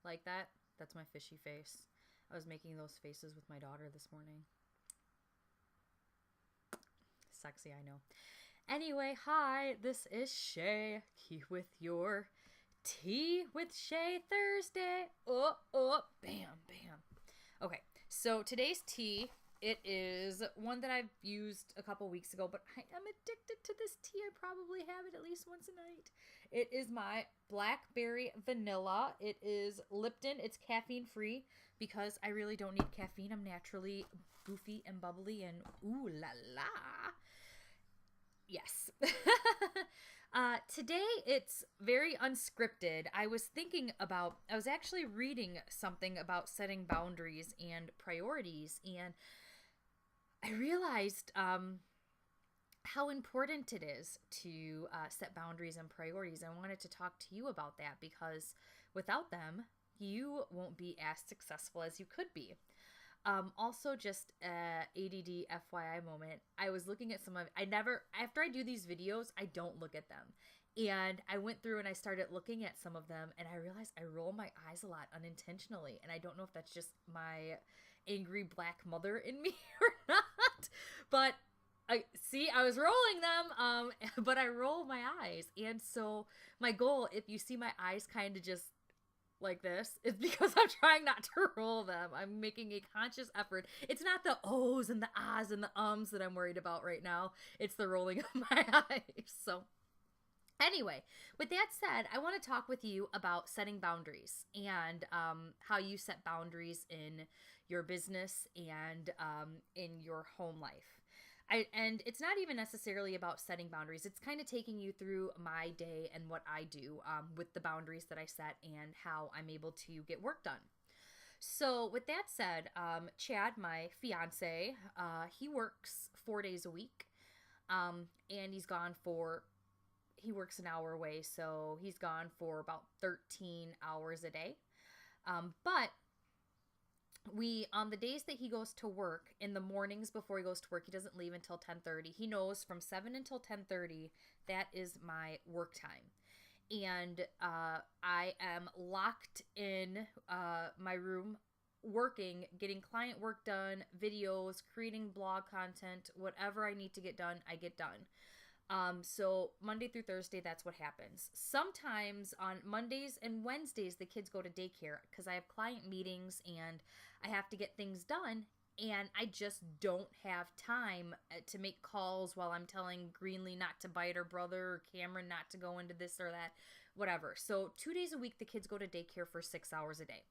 Like that? That's my fishy face. I was making those faces with my daughter this morning. Sexy, I know. Anyway, hi, this is Shay with your Tea with Shay Thursday. Bam, bam. Okay, so today's tea, it is one that I've used a couple weeks ago, but I am addicted to this tea. I probably have it at least once a night. It is my blackberry vanilla. It is Lipton. It's caffeine free because I really don't need caffeine. I'm naturally goofy and bubbly and ooh la la. Yes. Today it's very unscripted. I was actually reading something about setting boundaries and priorities, and I realized how important it is to set boundaries and priorities. I wanted to talk to you about that because without them, you won't be as successful as you could be. Also, just ADD FYI moment. I was looking at after I do these videos, I don't look at them. And I went through and I started looking at some of them and I realized I roll my eyes a lot unintentionally. And I don't know if that's just my angry black mother in me or not. But I was rolling them, but I roll my eyes. And so my goal, if you see my eyes kind of just like this, it's because I'm trying not to roll them. I'm making a conscious effort. It's not the ohs and the ahs and the ums that I'm worried about right now. It's the rolling of my eyes. So anyway, with that said, I want to talk with you about setting boundaries and how you set boundaries in your business and in your home life. And it's not even necessarily about setting boundaries. It's kind of taking you through my day and what I do with the boundaries that I set and how I'm able to get work done. So with that said, Chad, my fiance, he works 4 days a week, and he works an hour away, so he's gone for about 13 hours a day. But on the days that he goes to work, in the mornings before he goes to work, he doesn't leave until 10:30. He knows from 7 until 10:30, that is my work time. And I am locked in my room, working, getting client work done, videos, creating blog content, whatever I need to get done, I get done. So Monday through Thursday, that's what happens. Sometimes on Mondays and Wednesdays, the kids go to daycare because I have client meetings and I have to get things done. And I just don't have time to make calls while I'm telling Greenlee not to bite her brother or Cameron not to go into this or that, whatever. So 2 days a week, the kids go to daycare for 6 hours a day.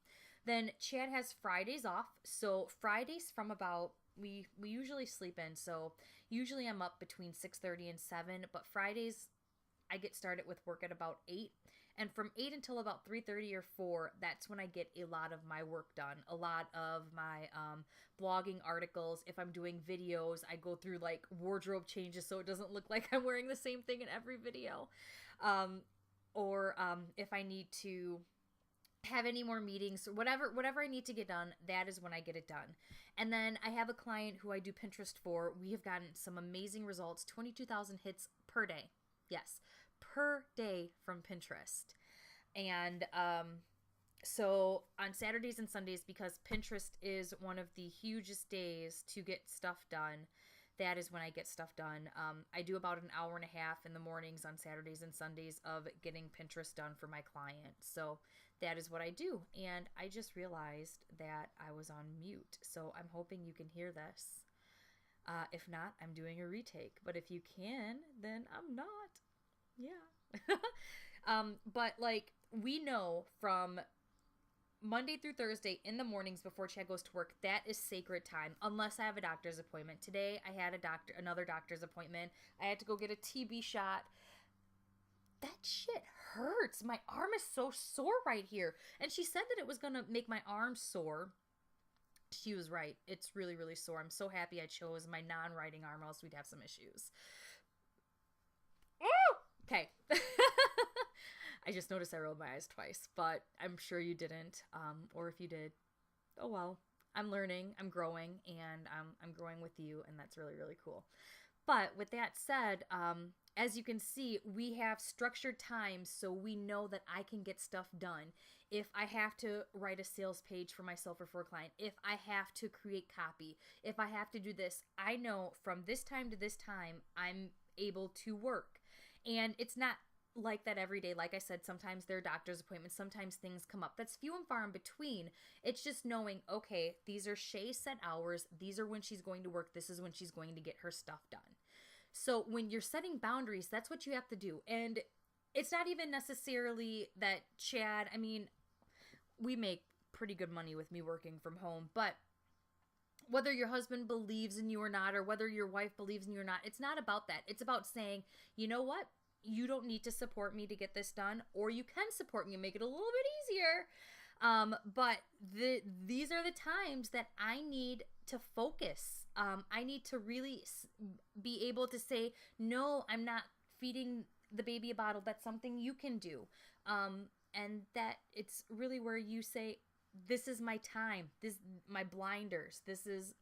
Then Chad has Fridays off. So Fridays from about we usually sleep in, so usually I'm up between 6:30 and 7, but Fridays I get started with work at about 8, and from 8 until about 3:30 or 4, that's when I get a lot of my work done, a lot of my blogging articles. If I'm doing videos, I go through like wardrobe changes so it doesn't look like I'm wearing the same thing in every video, or if I need to have any more meetings, whatever I need to get done, that is when I get it done. And then I have a client who I do Pinterest for. We have gotten some amazing results, 22,000 hits per day. Yes, per day from Pinterest. And so on Saturdays and Sundays, because Pinterest is one of the hugest days to get stuff done, that is when I get stuff done. I do about an hour and a half in the mornings on Saturdays and Sundays of getting Pinterest done for my client. So that is what I do. And I just realized that I was on mute. So I'm hoping you can hear this. If not, I'm doing a retake. But if you can, then I'm not. Yeah. But like we know from Monday through Thursday in the mornings before Chad goes to work, that is sacred time, unless I have a doctor's appointment. Today I had another doctor's appointment. I had to go get a TB shot. That shit hurts. My arm is so sore right here. And she said that it was going to make my arm sore. She was right. It's really, really sore. I'm so happy I chose my non-writing arm, else we'd have some issues. Ooh! Okay. I just noticed I rolled my eyes twice, but I'm sure you didn't. Or if you did, oh well. I'm learning, I'm growing, and I'm growing with you, and that's really, really cool. But with that said, as you can see, we have structured times so we know that I can get stuff done. If I have to write a sales page for myself or for a client, if I have to create copy, if I have to do this, I know from this time to this time, I'm able to work. And it's not like that every day. Like I said, sometimes there are doctor's appointments, sometimes things come up. That's few and far in between. It's just knowing, okay, these are Shay's set hours. These are when she's going to work. This is when she's going to get her stuff done. So when you're setting boundaries, that's what you have to do. And it's not even necessarily that Chad, I mean, we make pretty good money with me working from home, but whether your husband believes in you or not, or whether your wife believes in you or not, it's not about that. It's about saying, you know what? You don't need to support me to get this done, or you can support me and make it a little bit easier. But these are the times that I need to focus. I need to really be able to say, no, I'm not feeding the baby a bottle. That's something you can do. And that it's really where you say, this is my time. This my blinders. This is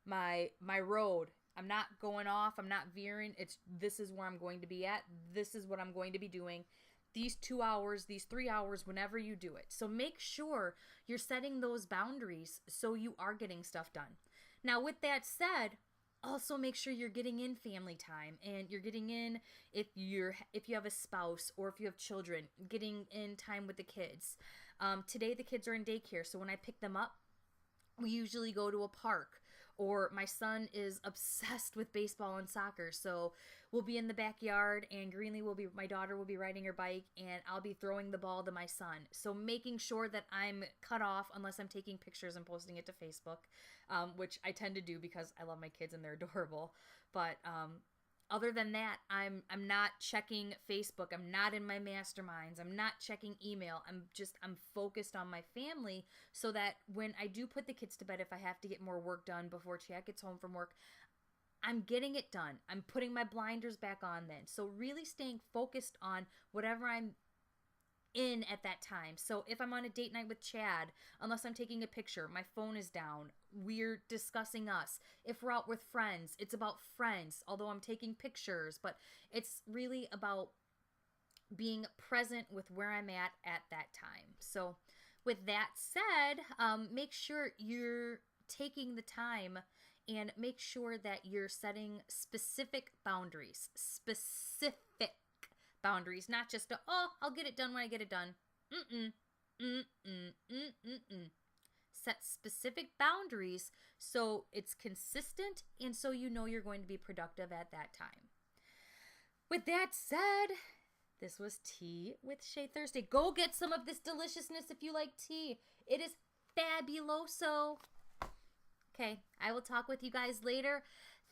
my road. I'm not going off. I'm not veering. This is where I'm going to be at. This is what I'm going to be doing. These 2 hours, these 3 hours, whenever you do it. So make sure you're setting those boundaries so you are getting stuff done. Now, with that said, also make sure you're getting in family time, and you're getting in, if you have a spouse or if you have children, getting in time with the kids. Today the kids are in daycare, so when I pick them up, we usually go to a park. Or my son is obsessed with baseball and soccer, so we'll be in the backyard, and my daughter will be riding her bike, and I'll be throwing the ball to my son. So making sure that I'm cut off unless I'm taking pictures and posting it to Facebook, which I tend to do because I love my kids and they're adorable. But other than that, I'm not checking Facebook. I'm not in my masterminds. I'm not checking email. I'm focused on my family, so that when I do put the kids to bed, if I have to get more work done before Chad gets home from work, I'm getting it done. I'm putting my blinders back on then. So really staying focused on whatever I'm in at that time. So if I'm on a date night with Chad, unless I'm taking a picture, my phone is down. We're discussing us. If we're out with friends, it's about friends, although I'm taking pictures, but it's really about being present with where I'm at that time. So with that said, make sure you're taking the time and make sure that you're setting specific boundaries. Specific boundaries, not just I'll get it done when I get it done. Set specific boundaries so it's consistent and so you know you're going to be productive at that time. With that said, this was Tea with Shay Thursday. Go get some of this deliciousness if you like tea. It is fabuloso. Okay, I will talk with you guys later.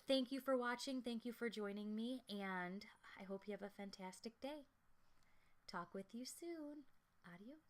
Thank you for watching. Thank you for joining me, and I hope you have a fantastic day. Talk with you soon. Adios.